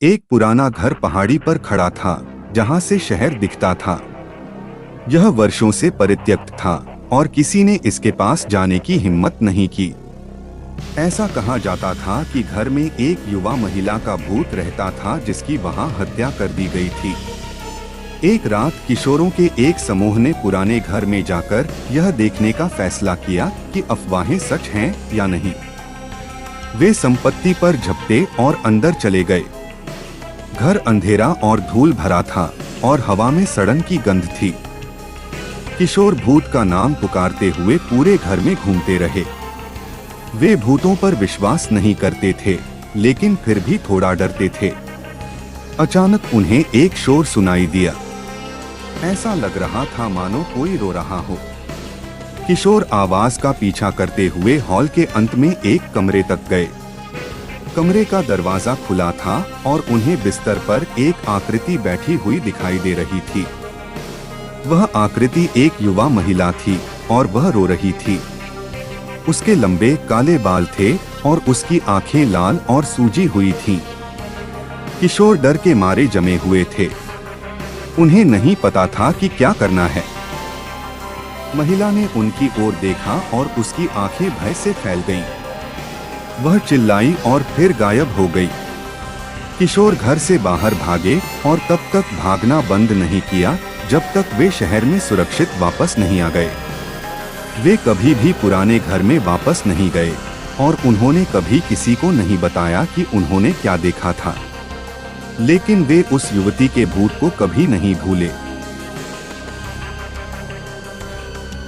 एक पुराना घर पहाड़ी पर खड़ा था, जहां से शहर दिखता था। यह वर्षों से परित्यक्त था और किसी ने इसके पास जाने की हिम्मत नहीं की। ऐसा कहा जाता था कि घर में एक युवा महिला का भूत रहता था, जिसकी वहां हत्या कर दी गई थी। एक रात किशोरों के एक समूह ने पुराने घर में जाकर यह देखने का फैसला किया कि अफवाहें सच हैं या नहीं। वे संपत्ति पर झपटे और अंदर चले गए। घर अंधेरा और धूल भरा था और हवा में सड़न की गंध थी। किशोर भूत का नाम पुकारते हुए पूरे घर में घूमते रहे। वे भूतों पर विश्वास नहीं करते थे, लेकिन फिर भी थोड़ा डरते थे। अचानक उन्हें एक शोर सुनाई दिया। ऐसा लग रहा था मानो कोई रो रहा हो। किशोर आवाज का पीछा करते हुए हॉल के अंत में एक कमरे तक गए। कमरे का दरवाजा खुला था और उन्हें बिस्तर पर एक आकृति बैठी हुई दिखाई दे रही थी। वह आकृति एक युवा महिला थी और वह रो रही थी। उसके लंबे काले बाल थे और उसकी आंखें लाल और सूजी हुई थीं। किशोर डर के मारे जमे हुए थे। उन्हें नहीं पता था कि क्या करना है। महिला ने उनकी ओर देखा और उसकी आंखें भय से फैल गईं। वह चिल्लाई और फिर गायब हो गई। किशोर घर से बाहर भागे और तब तक भागना बंद नहीं किया जब तक वे शहर में सुरक्षित वापस नहीं आ गए। वे कभी भी पुराने घर में वापस नहीं गए और उन्होंने कभी किसी को नहीं बताया कि उन्होंने क्या देखा था। लेकिन वे उस युवती के भूत को कभी नहीं भूले।